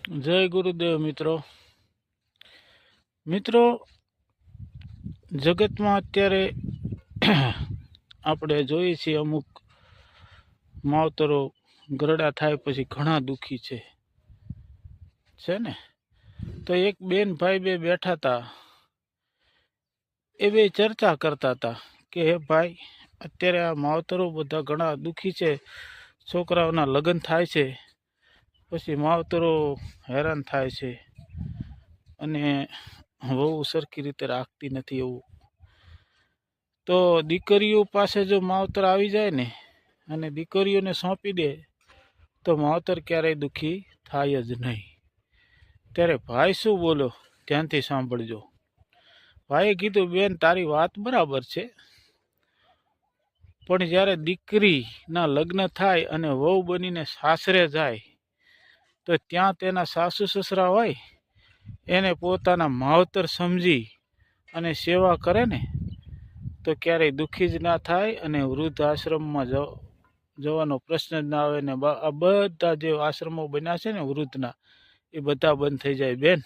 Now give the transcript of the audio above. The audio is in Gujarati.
જય ગુરુદેવ મિત્રો જગતમાં અત્યારે આપણે જોઈએ છીએ અમુક માવતરો ગરડા થાય પછી ઘણા દુઃખી છે ને. તો એક બેન ભાઈ બે બેઠા હતા, એ બે ચર્ચા કરતા હતા કે હે ભાઈ, અત્યારે આ માવતરો બધા ઘણા દુઃખી છે, છોકરાઓના લગ્ન થાય છે પછી માવતરો હેરાન થાય છે અને વહુ સરખી રીતે રાખતી નથી. એવું તો દીકરીઓ પાસે જો માવતર આવી જાય ને અને દીકરીઓને સોંપી દે તો માવતર ક્યારેય દુઃખી થાય જ નહીં. ત્યારે ભાઈ શું બોલો, ધ્યાનથી સાંભળજો. ભાઈએ કીધું, બેન તારી વાત બરાબર છે, પણ જ્યારે દીકરીના લગ્ન થાય અને વહુ બનીને સાસરે જાય તો ત્યાં તેના સાસુ સસરા હોય એને પોતાના માવતર સમજી અને સેવા કરે ને તો ક્યારેય દુઃખી જ ના થાય અને વૃદ્ધ આશ્રમમાં જવાનો પ્રશ્ન જ ના આવે ને આ બધા જે આશ્રમો બન્યા છે ને વૃદ્ધના, એ બધા બંધ થઈ જાય બેન.